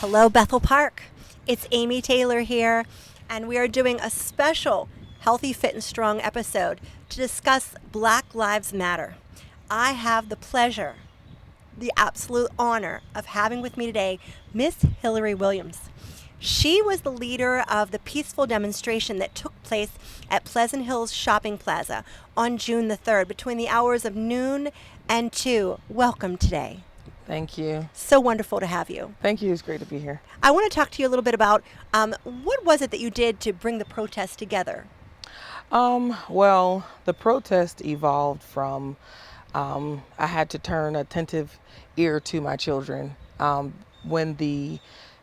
Hello, Bethel Park. It's Amy Taylor here, and we are doing a special Healthy, Fit, and Strong episode to discuss Black Lives Matter. I have the pleasure, the absolute honor of having with me today Miss Hillary Williams. She was the leader of the peaceful demonstration that took place at Pleasant Hills Shopping Plaza on June the 3rd between the hours of noon and 2. Welcome today. Thank you. So wonderful to have you. Thank you. It's great to be here. I want to talk to you a little bit about what was it that you did to bring the protest together? Well, the protest evolved from I had to turn attentive ear to my children. When the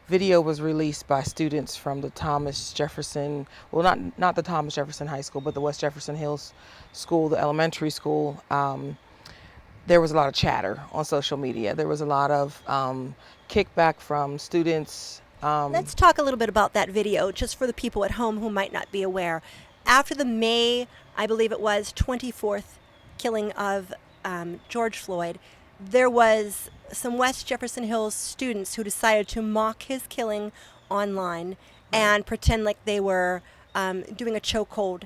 video was released by students from the Thomas Jefferson, well, not the Thomas Jefferson High School, but the West Jefferson Hills School, the elementary school, there was a lot of chatter on social media. There was a lot of kickback from students. Let's talk a little bit about that video, just for the people at home who might not be aware. After the May, I believe it was, 24th killing of George Floyd, there was some West Jefferson Hills students who decided to mock his killing online and pretend like they were doing a chokehold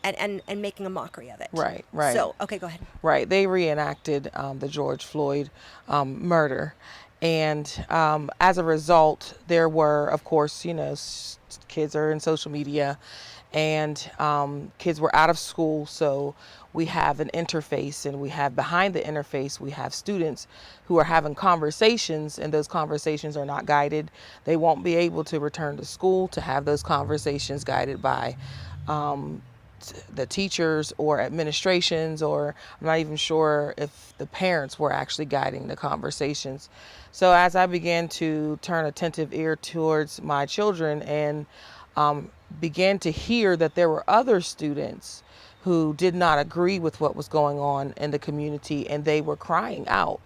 and making a mockery of it. Right. So, okay, go ahead. Right. They reenacted the George Floyd murder. And as a result, there were, of course, kids are in social media and kids were out of school. So we have an interface, and we have behind the interface, we have students who are having conversations, and those conversations are not guided. They won't be able to return to school to have those conversations guided by the teachers or administrations, or I'm not even sure if the parents were actually guiding the conversations. So as I began to turn attentive ear towards my children and began to hear that there were other students who did not agree with what was going on in the community, and they were crying out.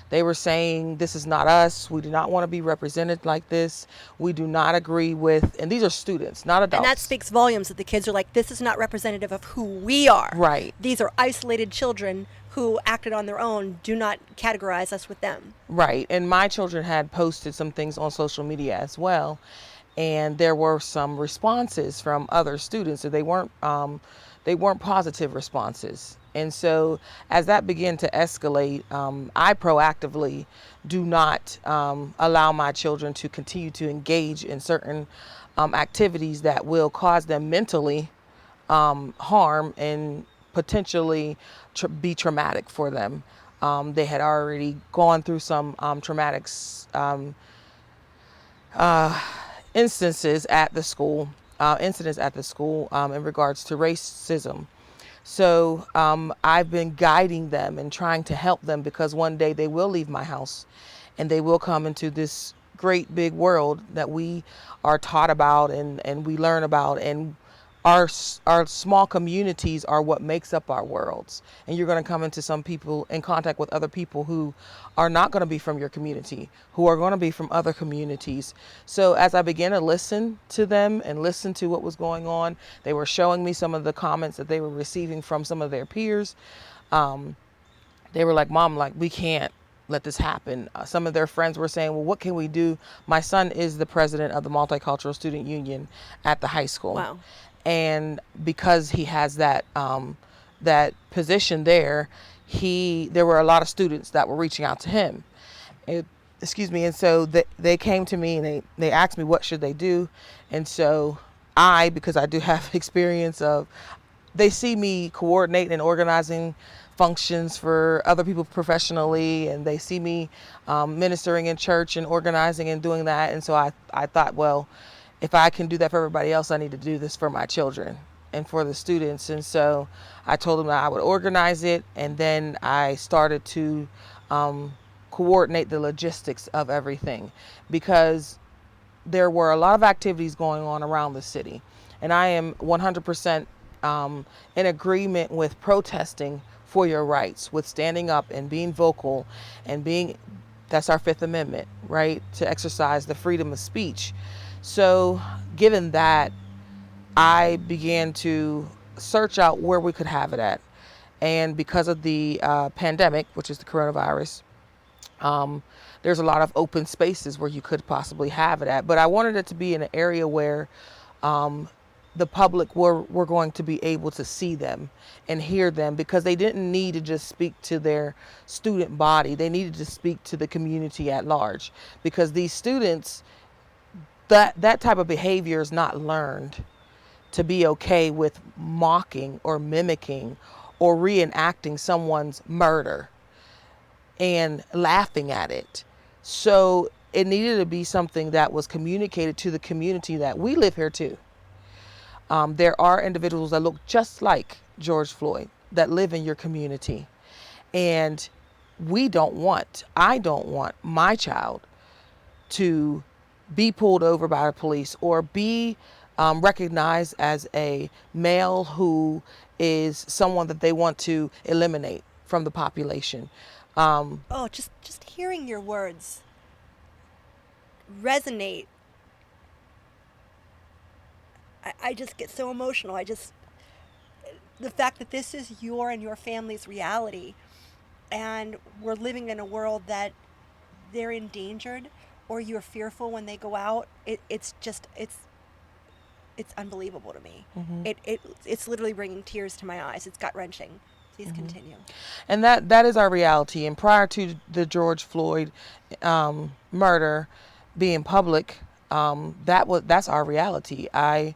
They were saying, this is not us. We do not want to be represented like this. We do not agree with, and these are students, not adults. And that speaks volumes that the kids are like, this is not representative of who we are. Right. These are isolated children who acted on their own. Do not categorize us with them. Right. And my children had posted some things on social media as well. And there were some responses from other students, so they weren't positive responses. And so as that began to escalate, I proactively do not allow my children to continue to engage in certain activities that will cause them mentally harm and potentially be traumatic for them. They had already gone through some traumatic incidents at the school in regards to racism. So I've been guiding them and trying to help them, because one day they will leave my house and they will come into this great big world that we are taught about and we learn about, and our small communities are what makes up our worlds. And you're going to come in contact with other people who are not going to be from your community, who are going to be from other communities. So as I began to listen to them and listen to what was going on, they were showing me some of the comments that they were receiving from some of their peers. They were like, Mom, we can't let this happen. Some of their friends were saying, well, what can we do? My son is the president of the Multicultural Student Union at the high school. Wow. And because he has that position there, there were a lot of students that were reaching out to him. And so they came to me and they asked me what should they do. And so because I do have experience they see me coordinating and organizing functions for other people professionally, and they see me ministering in church and organizing and doing that. And so I thought, well, if I can do that for everybody else, I need to do this for my children and for the students. And so I told them that I would organize it, and then I started to coordinate the logistics of everything, because there were a lot of activities going on around the city. And I am 100% in agreement with protesting for your rights, with standing up and being vocal and that's our Fifth Amendment, right? To exercise the freedom of speech. So given that, I began to search out where we could have it at. And because of the pandemic, which is the coronavirus, There's a lot of open spaces where you could possibly have it at, but I wanted it to be in an area where the public were going to be able to see them and hear them, because they didn't need to just speak to their student body. They needed to speak to the community at large, because these students, that type of behavior is not learned to be okay with mocking or mimicking or reenacting someone's murder and laughing at it. So it needed to be something that was communicated to the community that we live here too. There are individuals that look just like George Floyd that live in your community. And I don't want my child to be pulled over by the police or be recognized as a male who is someone that they want to eliminate from the population. Oh, just hearing your words resonate. I just get so emotional. The fact that this is your and your family's reality, and we're living in a world that they're endangered or you're fearful when they go out. It's unbelievable to me. It's literally bringing tears to my eyes. It's gut wrenching. Please continue. And that is our reality. And prior to the George Floyd murder being public, that's our reality. I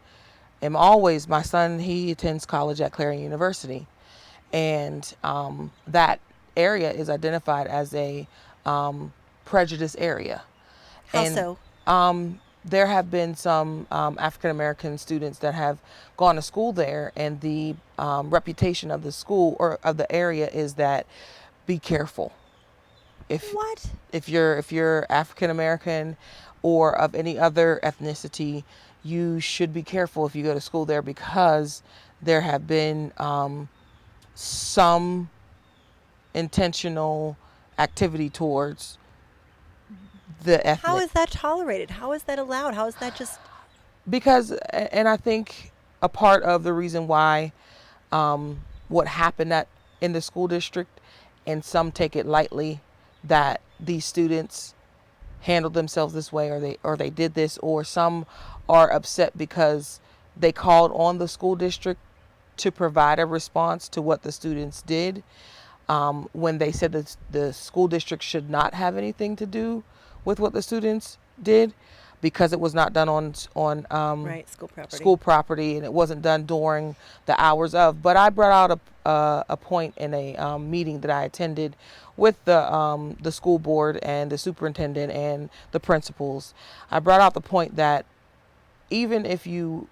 am always, my son, he attends college at Clarion University, and that area is identified as a prejudice area. How And so? there have been some African American students that have gone to school there, and the reputation of the school or of the area is that be careful. What? If you're African American or of any other ethnicity, you should be careful if you go to school there, because there have been some intentional activity towards the ethnic. How is that tolerated? How is that allowed? How is that just... Because, and I think a part of the reason why what happened in the school district, and some take it lightly that these students handled themselves this way, or they did this, or some are upset because they called on the school district to provide a response to what the students did, when they said that the school district should not have anything to do with what the students did, because it was not done on right, school property, and it wasn't done during the hours of. But I brought out a point in a meeting that I attended with the school board and the superintendent and the principals. I brought out the point that even if you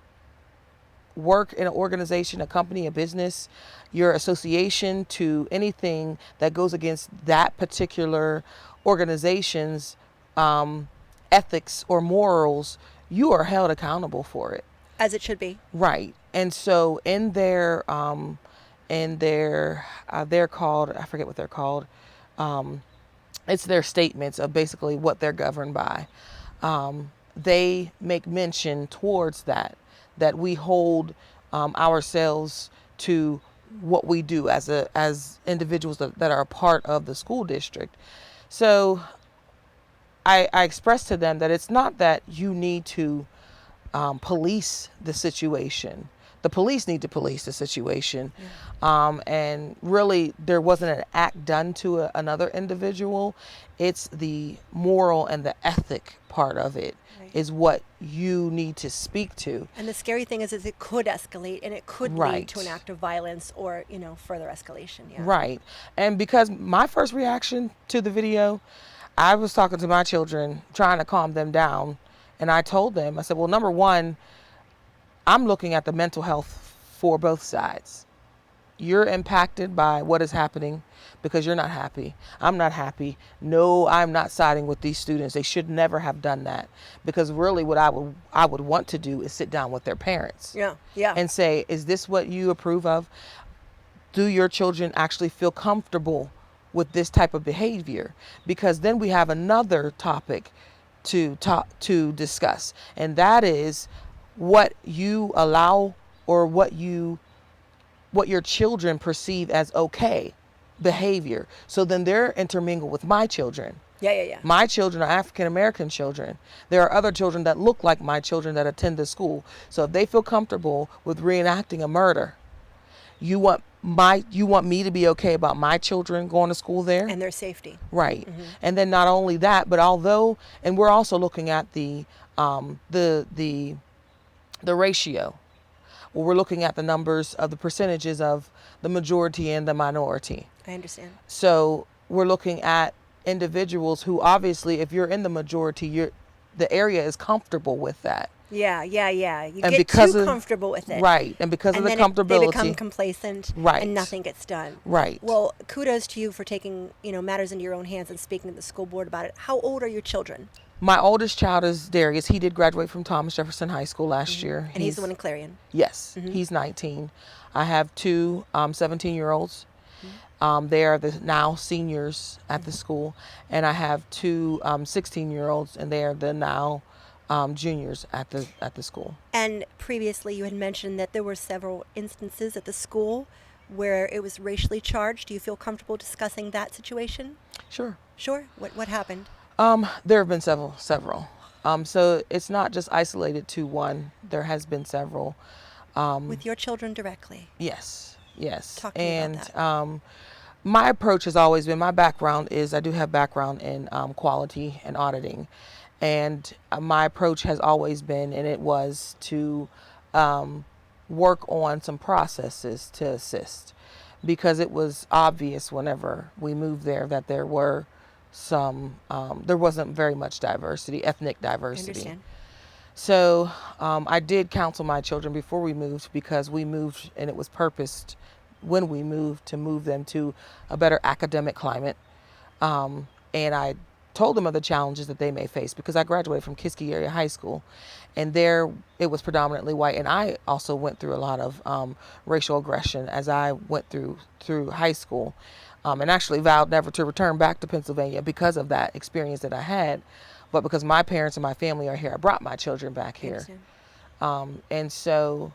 work in an organization, a company, a business, your association to anything that goes against that particular organization's ethics or morals, you are held accountable for it. As it should be. Right. And so in they're called, I forget what they're called. It's their statements of basically what they're governed by. They make mention towards that we hold ourselves to what we do as individuals that are a part of the school district. So I expressed to them that it's not that you need to police the situation. The police need to police the situation. Yeah. And really, there wasn't an act done to another individual. It's the moral and the ethic part of it, right, is what you need to speak to. And the scary thing is it could escalate, and it could right, lead to an act of violence or, further escalation. Yeah. Right. And because my first reaction to the video, I was talking to my children, trying to calm them down. And I told them, I said, well, number one, I'm looking at the mental health for both sides. You're impacted by what is happening because you're not happy. I'm not happy. No, I'm not siding with these students. They should never have done that, because really what I would want to do is sit down with their parents. Yeah. And say, is this what you approve of? Do your children actually feel comfortable with this type of behavior? Because then we have another topic to discuss, and that is what you allow, or what your children perceive as okay. behavior. So then they're intermingled with my children. Yeah. My children are African American children. There are other children that look like my children that attend the school. So if they feel comfortable with reenacting a murder, you want me to be okay about my children going to school there? And their safety. Right. And then not only that, but and we're also looking at the ratio. Well, we're looking at the numbers of the percentages of the majority and the minority. I understand. So we're looking at individuals who, obviously, if you're in the majority, the area is comfortable with that. Yeah. You And get because too of- comfortable with it. Right. And because And of the then they comfortability. become complacent. Right. And nothing gets done. Right. Well, kudos to you for taking, matters into your own hands and speaking to the school board about it. How old are your children? My oldest child is Darius. He did graduate from Thomas Jefferson High School last year. And he's the one in Clarion. Yes, he's 19. I have two 17-year-olds. They are now seniors at the school. And I have two 16-year-olds, and they are the now juniors at the school. And previously you had mentioned that there were several instances at the school where it was racially charged. Do you feel comfortable discussing that situation? Sure. Sure. What happened? There have been several. So it's not just isolated to one. There has been several. With your children directly? Yes. Talk to me about that. My approach has always been, my background is, I do have background in quality and auditing. And my approach has always been, and it was to work on some processes to assist. Because it was obvious whenever we moved there that there were there wasn't very much diversity, ethnic diversity. I understand. So I did counsel my children before we moved, because we moved and it was purposed when we moved to move them to a better academic climate. And I told them of the challenges that they may face, because I graduated from Kiski Area High School, and there it was predominantly white. And I also went through a lot of racial aggression as I went through high school. And actually vowed never to return back to Pennsylvania because of that experience that I had. But because my parents and my family are here, I brought my children back here. And so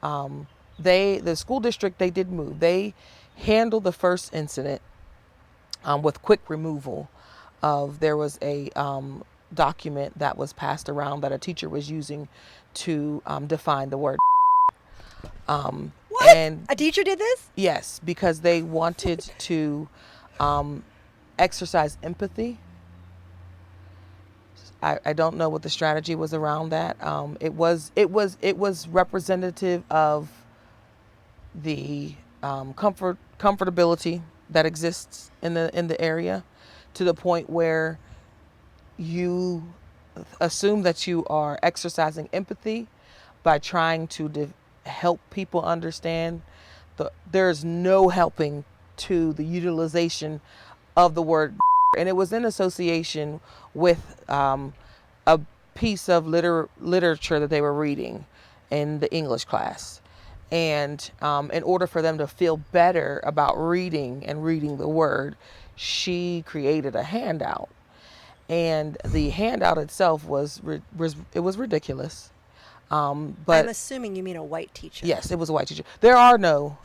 the school district, they did move. They handled the first incident with quick removal there was a document that was passed around that a teacher was using to define the word. What? And A teacher did this? yes, because they wanted to exercise empathy. I don't know what the strategy was around that. It was representative of the comfortability that exists in the area, to the point where you assume that you are exercising empathy by trying to help people understand. There's no helping to the utilization of the word. And it was in association with a piece of literature that they were reading in the English class. And in order for them to feel better about reading the word, she created a handout. And the handout itself was ridiculous. But I'm assuming you mean a white teacher. yes, it was a white teacher. There are no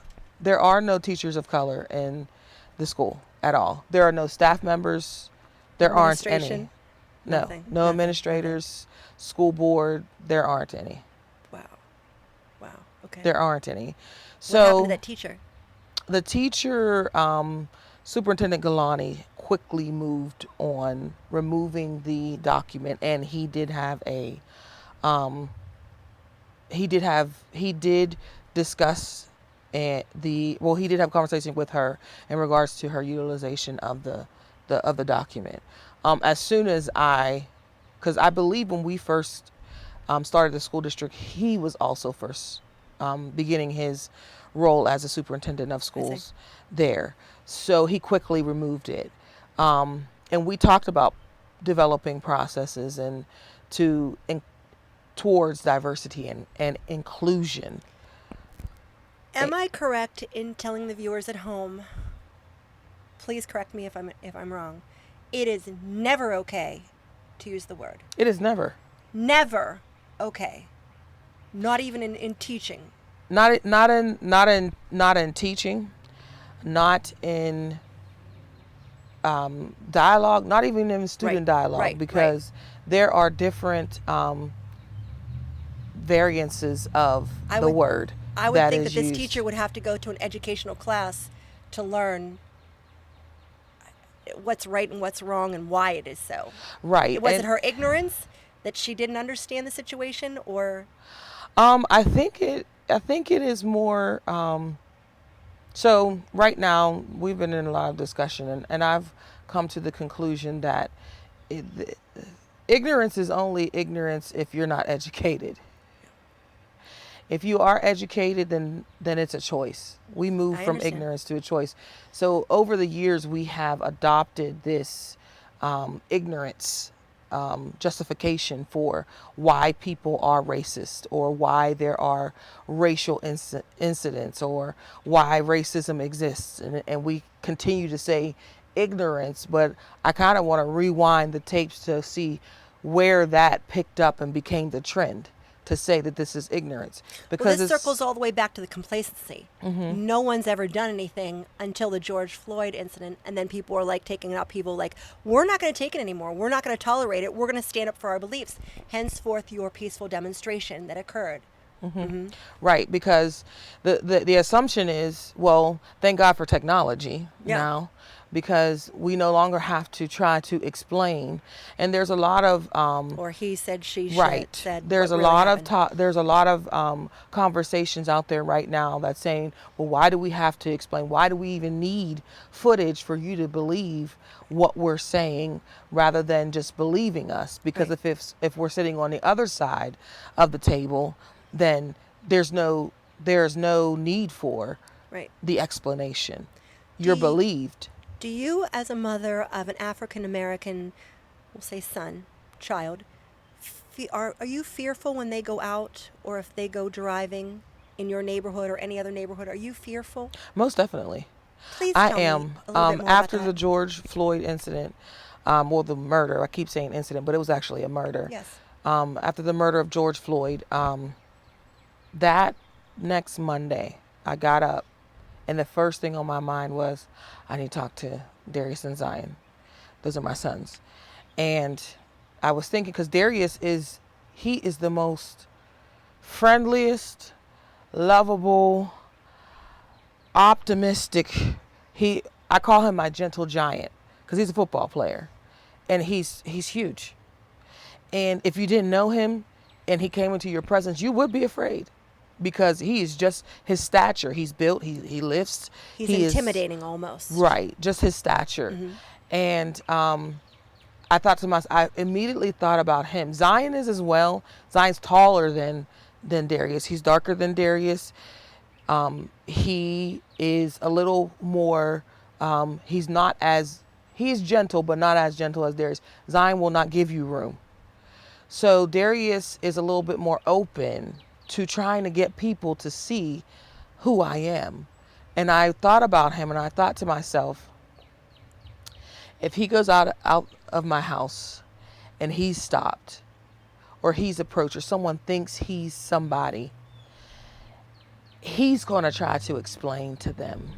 teachers of color in the school at all. There are no staff members. There aren't any. Administration? No, Nothing. no Nothing. administrators, school board. There aren't any. Wow. Okay. There aren't any. What So happened to that teacher? the teacher, Superintendent Galani, quickly moved on removing the document, and he did discuss he did have a conversation with her in regards to her utilization of the document. As soon as because I believe when we first started the school district, he was also first beginning his role as a superintendent of schools there. So he quickly removed it. And we talked about developing processes and towards diversity and inclusion. Am I correct in telling the viewers at home, please correct me if I'm wrong, it is never okay to use the word? It is never Never okay. Not even in teaching. not in teaching, not in dialogue, not even in student Right, dialogue, right, because there are different variances of I the would- word I would that think is that this used. teacher would have to go to an educational class to learn what's right and what's wrong and why it is so. Right. Was it And her ignorance that she didn't understand the situation, or I think it is more so right now we've been in a lot of discussion, and I've come to the conclusion that ignorance is only ignorance if you're not educated. If you are educated, then it's a choice. We move I from understand. ignorance to a choice. So over the years, we have adopted this ignorance justification for why people are racist, or why there are racial incidents, or why racism exists, and we continue to say ignorance. But I kind of want to rewind the tapes to see where that picked up and became the trend to say that this is ignorance, well, because this it's circles all the way back to the complacency. No one's ever done anything until the George Floyd incident, and then people are like taking up people like, we're not going to take it anymore. We're not going to tolerate it. We're going to stand up for our beliefs. Henceforth, your peaceful demonstration that occurred. right, because the assumption is, well, thank God for technology Yeah. now, because we no longer have to try to explain. And there's a lot of Or he said, she right. said. There's what a really lot happened. of there's a lot of conversations out there right now that's saying, well, why do we have to explain? Why do we even need footage for you to believe what we're saying, rather than just believing us? Because Right. if we're sitting on the other side of the table, then there's no need for Right. the explanation. You're you- believed. Do you, as a mother of an African American, we'll say son, child, are you fearful when they go out, or if they go driving in your neighborhood or any other neighborhood? Are you fearful? Most definitely. Please I tell me am. a little bit more After about the that. George Floyd incident, well, the murder, I keep saying incident, but it was actually a murder. Yes. After the murder of George Floyd, that next Monday, I got up, and the first thing on my mind was, I need to talk to Darius and Zion. Those are my sons. And I was thinking, because Darius he is the most friendliest, lovable, optimistic. I call him my gentle giant, because he's a football player, and he's huge. And if you didn't know him and he came into your presence, you would be afraid, because he is just his stature. He's built. He lifts. He's he is- intimidating almost. right, just his stature. And I thought to myself, I immediately thought about him. Zion is as well. Zion's taller than Darius. He's darker than Darius. He is a little more, he is gentle, but not as gentle as Darius. Zion will not give you room. So Darius is a little bit more open to trying to get people to see who I am. And I thought about him, and I thought to myself, if he goes out of my house and he's stopped, or he's approached, or someone thinks he's somebody, he's going to try to explain to them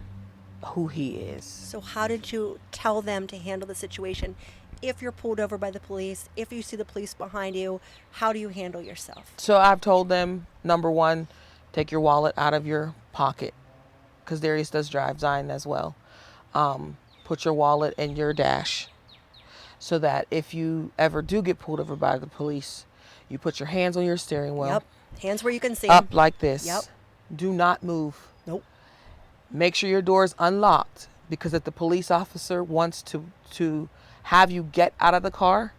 who he is. So how did you tell them to handle the situation? If you're pulled over by the police, if you see the police behind you, how do you handle yourself? So I've told them, number one, take your wallet out of your pocket, because Darius does drive, Zion as well. Put your wallet in your dash, so that if you ever do get pulled over by the police, you put your hands on your steering wheel. Yep. Hands where you can see 'em. Up like this. Yep. Do not move. Nope. Make sure your door is unlocked, because if the police officer wants to have you get out of the car,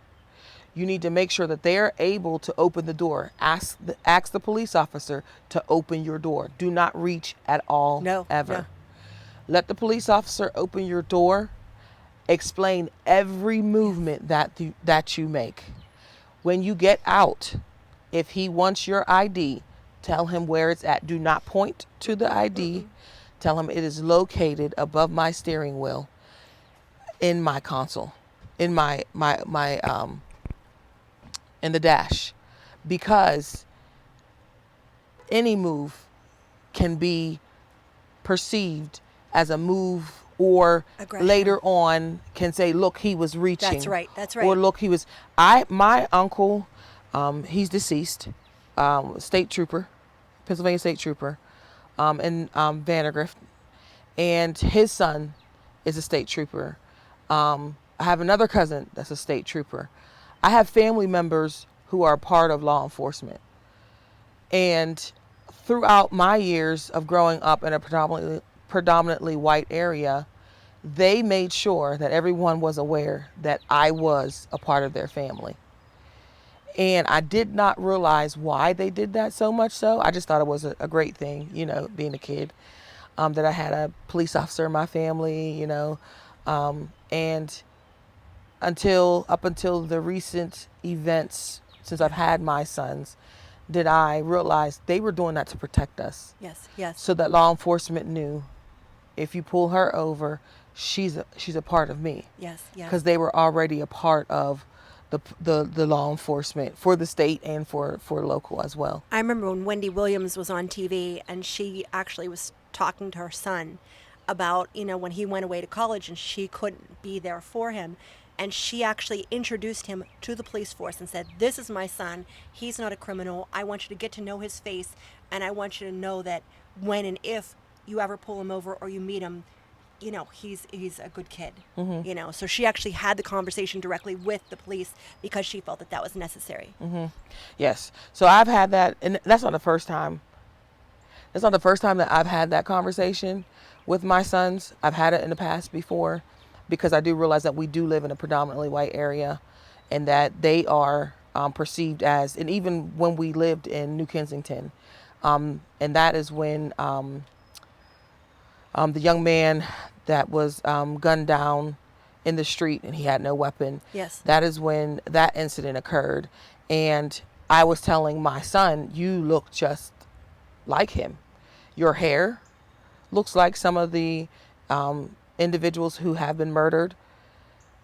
you need to make sure that they are able to open the door. Ask the police officer to open your door. Do not reach at all, No, ever. no. Let the police officer open your door. Explain every movement that you make. When you get out, if he wants your ID, tell him where it's at. Do not point to the ID. Tell him it is located above my steering wheel, in my console, in my in the dash, because any move can be perceived as a move, or Aggression. later on can say, look, he was reaching. That's right. That's right. Or look, he was. My uncle, he's deceased, state trooper, Pennsylvania state trooper, in Vandergrift, and his son is a state trooper. I have another cousin that's a state trooper. I have family members who are part of law enforcement. And throughout my years of growing up in a predominantly white area, they made sure that everyone was aware that I was a part of their family. And I did not realize why they did that so much so. I just thought it was a great thing, being a kid, that I had a police officer in my family, and up until the recent events, since I've had my sons, did I realize they were doing that to protect us. Yes, yes. So that law enforcement knew, if you pull her over, she's a part of me. Yes, yes. Because they were already a part of the law enforcement for the state and for local as well. I remember when Wendy Williams was on TV, and she actually was talking to her son about, when he went away to college and she couldn't be there for him. And she actually introduced him to the police force and said, this is my son. He's not a criminal. I want you to get to know his face. And I want you to know that when and if you ever pull him over or you meet him, he's a good kid. Mm-hmm. So she actually had the conversation directly with the police because she felt that was necessary. Mm-hmm. Yes. So I've had that, and that's not the first time. That's not the first time that I've had that conversation with my sons. I've had it in the past before, because I do realize that we do live in a predominantly white area, and that they are perceived as, and even when we lived in New Kensington, and that is when the young man that was gunned down in the street and he had no weapon. Yes. That is when that incident occurred. And I was telling my son, you look just like him. Your hair looks like some of the individuals who have been murdered.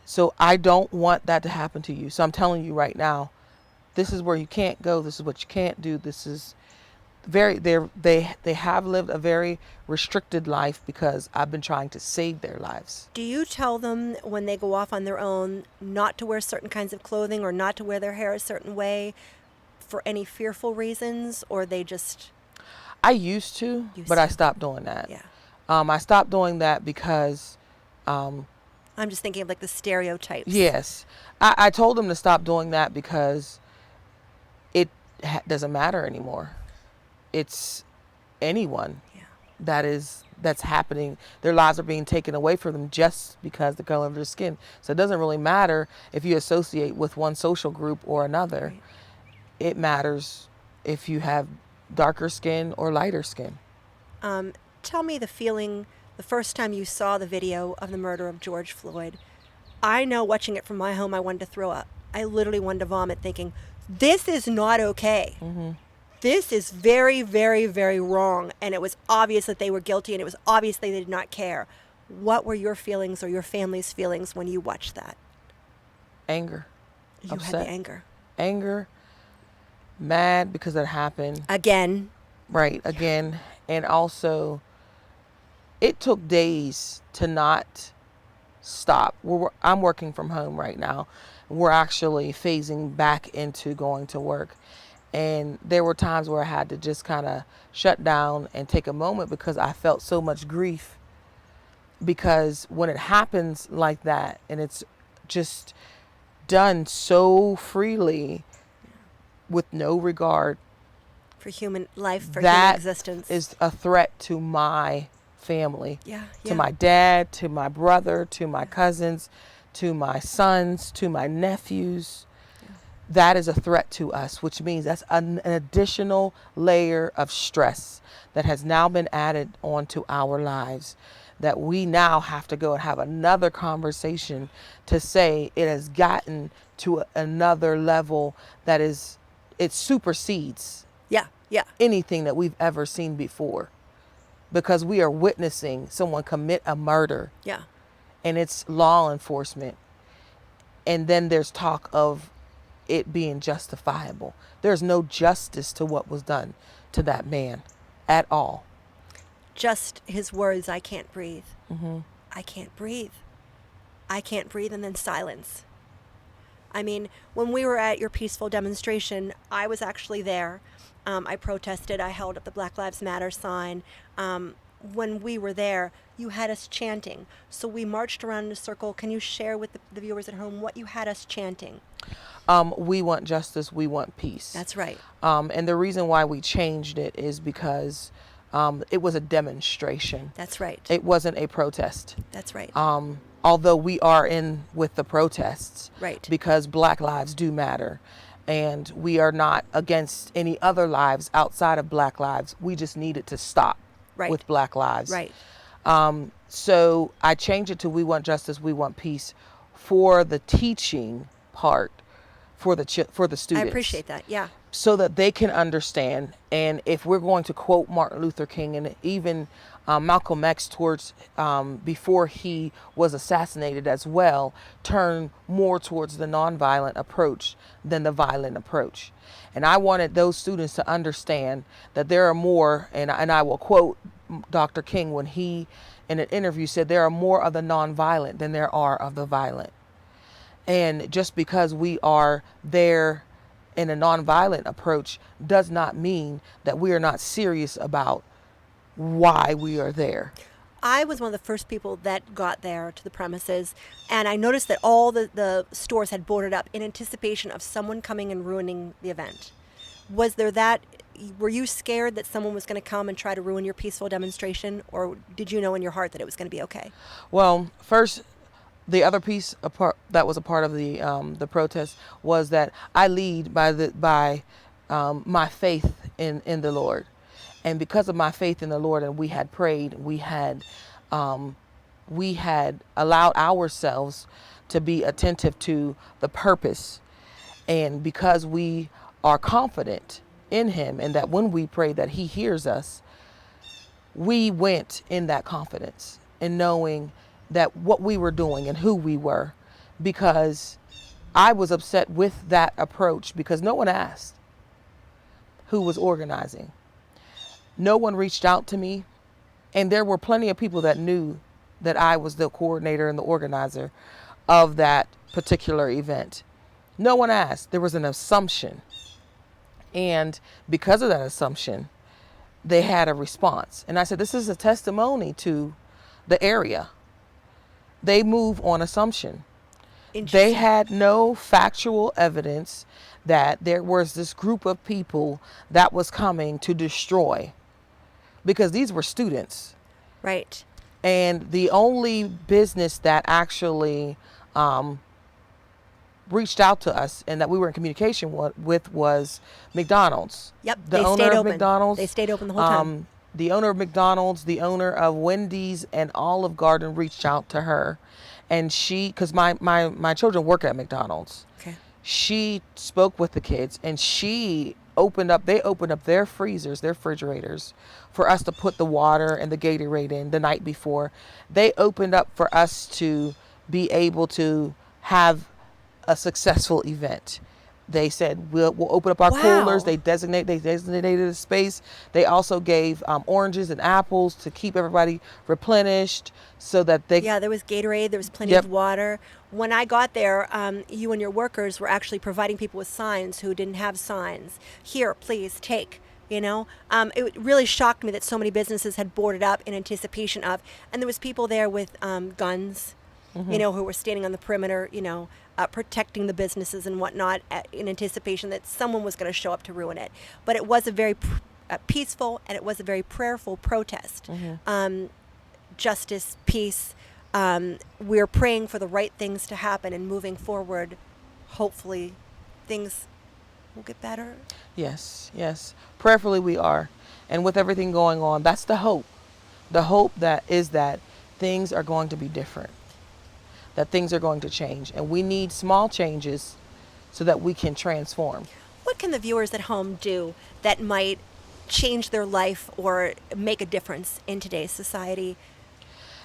So I don't want that to happen to you. So I'm telling you right now, this is where you can't go. This is what you can't do. This is they have lived a very restricted life because I've been trying to save their lives. Do you tell them when they go off on their own not to wear certain kinds of clothing or not to wear their hair a certain way for any fearful reasons, or they just... I used to, but I stopped doing that. Yeah. I stopped doing that because... I'm just thinking of like the stereotypes. Yes. I told them to stop doing that because it doesn't matter anymore. It's anyone that's happening. Their lives are being taken away from them just because the color of their skin. So it doesn't really matter if you associate with one social group or another. Right. It matters if you have darker skin or lighter skin. Tell me the feeling the first time you saw the video of the murder of George Floyd. I know watching it from my home, I wanted to throw up. I literally wanted to vomit thinking, this is not okay. Mm-hmm. This is very, very, very wrong. And it was obvious that they were guilty, and it was obvious they did not care. What were your feelings or your family's feelings when you watched that? Anger. You Upset. had the anger. Anger. Mad because it happened. Again. Right, again. And also, it took days to not stop. I'm working from home right now. We're actually phasing back into going to work. And there were times where I had to just kind of shut down and take a moment because I felt so much grief. Because when it happens like that and it's just done so freely with no regard For human life, for that human existence. is a threat to my family, Yeah. to my dad, to my brother, to my cousins, to my sons, to my nephews. That is a threat to us, which means that's an additional layer of stress that has now been added onto our lives, that we now have to go and have another conversation to say it has gotten to another level that is, it supersedes Yeah. Yeah. anything that we've ever seen before, because we are witnessing someone commit a murder, Yeah. and it's law enforcement. And then there's talk of it being justifiable. There's no justice to what was done to that man at all. just his words, I can't breathe. I can't breathe. I can't breathe, and then silence. I mean, when we were at your peaceful demonstration, I was actually there. I protested. I held up the Black Lives Matter sign. When we were there, you had us chanting. So we marched around in a circle. Can you share with the viewers at home what you had us chanting? We want justice. We want peace. That's right. And the reason why we changed it is because it was a demonstration. That's right. It wasn't a protest. That's right. Although we are in with the protests. Right. Because Black lives do matter. And we are not against any other lives outside of Black lives. We just need it to stop Right. with Black lives. Right. So I changed it to we want justice, we want peace for the teaching part for the students. I appreciate that. Yeah. So that they can understand. And if we're going to quote Martin Luther King and even Malcolm X towards before he was assassinated as well, turn more towards the nonviolent approach than the violent approach. And I wanted those students to understand that there are more, and I will quote Dr. King when he, in an interview, said there are more of the nonviolent than there are of the violent. And just because we are there in a nonviolent approach does not mean that we are not serious about why we are there. I was one of the first people that got there to the premises, and I noticed that all the stores had boarded up in anticipation of someone coming and ruining the event. Were you scared that someone was going to come and try to ruin your peaceful demonstration, or did you know in your heart that it was going to be okay? Well, first, the other piece that was a part of the protest was that I lead by my faith in the Lord. And because of my faith in the Lord, and we had prayed, we had allowed ourselves to be attentive to the purpose. And because we are confident in him and that when we pray that he hears us, we went in that confidence and knowing that what we were doing and who we were, because I was upset with that approach because no one asked who was organizing. No one reached out to me, and there were plenty of people that knew that I was the coordinator and the organizer of that particular event. No one asked. There was an assumption. And because of that assumption, they had a response. And I said, this is a testimony to the area. They move on assumption. They had no factual evidence that there was this group of people that was coming to destroy, because these were students. Right. And the only business that actually reached out to us and that we were in communication with was McDonald's. Yep. The owner of McDonald's. They stayed open the whole time. The owner of McDonald's, the owner of Wendy's and Olive Garden reached out to her. And because my children work at McDonald's. Okay. She spoke with the kids, and they opened up their freezers, their refrigerators, for us to put the water and the Gatorade in the night before. They opened up for us to be able to have a successful event. They said, we'll open up our coolers. They designated a space. They also gave oranges and apples to keep everybody replenished so that they... Yeah, there was Gatorade. There was plenty of water. When I got there, you and your workers were actually providing people with signs who didn't have signs. Here, please, take. You know, it really shocked me that so many businesses had boarded up in anticipation of, and there was people there with guns, you know, who were standing on the perimeter, you know, protecting the businesses and whatnot in anticipation that someone was going to show up to ruin it. But it was a very peaceful and it was a very prayerful protest. Justice, peace. We're praying for the right things to happen, and moving forward, hopefully things will get better. Yes, yes. Prayerfully we are. And with everything going on, that's the hope. The hope that things are going to be different, that things are going to change. And we need small changes so that we can transform. What can the viewers at home do that might change their life or make a difference in today's society?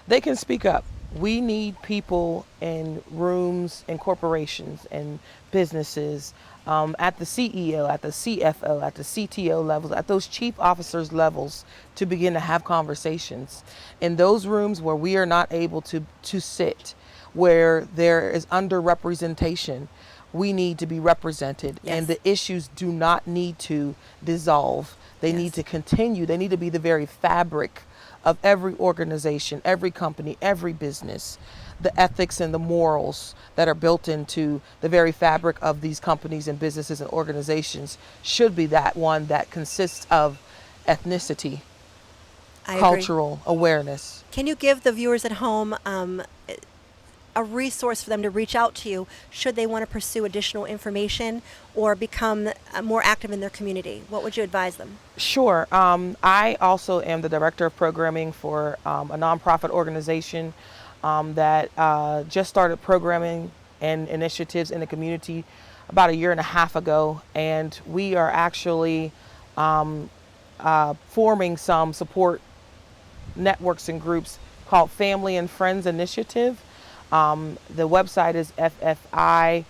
They can speak up. We need people in rooms and corporations and businesses, at the CEO, at the CFO, at the CTO levels, at those chief officers levels, to begin to have conversations in those rooms where we are not able to sit, where there is underrepresentation. We need to be represented, and Yes. the issues do not need to dissolve. They need Yes. to continue. They need to be the very fabric of every organization, every company, every business. The ethics and the morals that are built into the very fabric of these companies and businesses and organizations should be that one that consists of ethnicity, I agree. cultural awareness. Can you give the viewers at home a resource for them to reach out to you should they want to pursue additional information or become more active in their community? What would you advise them? Sure. I also am the director of programming for a nonprofit organization that just started programming and initiatives in the community about a year and a half ago. And we are actually forming some support networks and groups called Family and Friends Initiative. The website is ffipgh.org,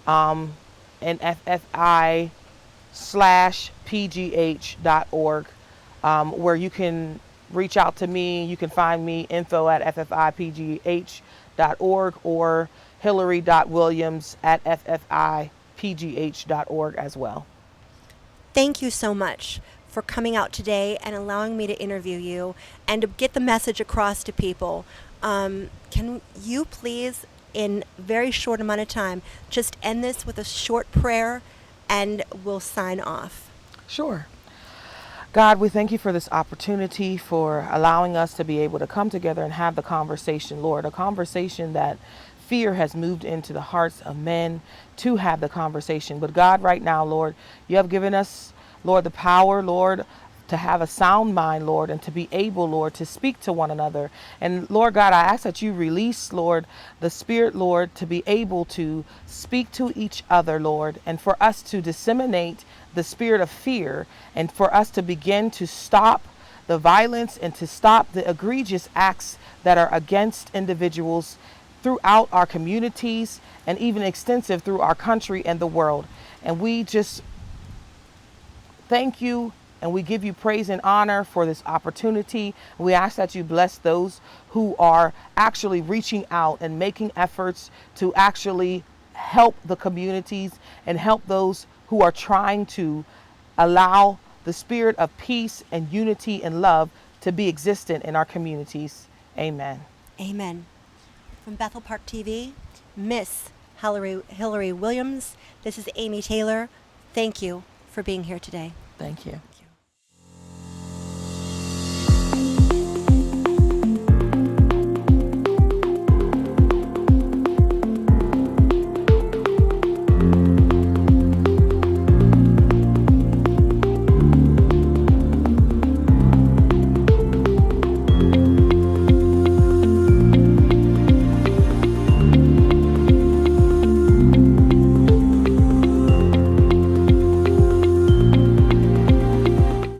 and ffi/pgh.org, where you can reach out to me. You can find me info@ffipgh.org or hillary.williams@ffipgh.org as well. Thank you so much for coming out today and allowing me to interview you and to get the message across to people. Can you please, in a very short amount of time, just end this with a short prayer and we'll sign off? Sure. God, we thank you for this opportunity, for allowing us to be able to come together and have the conversation, Lord, a conversation that fear has moved into the hearts of men to have the conversation. But God, right now, Lord, you have given us, Lord, the power, Lord, to have a sound mind, Lord, and to be able, Lord, to speak to one another. And Lord God, I ask that you release, Lord, the Spirit, Lord, to be able to speak to each other, Lord, and for us to disseminate the spirit of fear, and for us to begin to stop the violence and to stop the egregious acts that are against individuals throughout our communities and even extensive through our country and the world. And we just thank you and we give you praise and honor for this opportunity. We ask that you bless those who are actually reaching out and making efforts to actually help the communities and help those who are trying to allow the spirit of peace and unity and love to be existent in our communities. Amen. Amen. From Bethel Park TV, Miss Hillary Williams, this is Amy Taylor. Thank you for being here today. Thank you.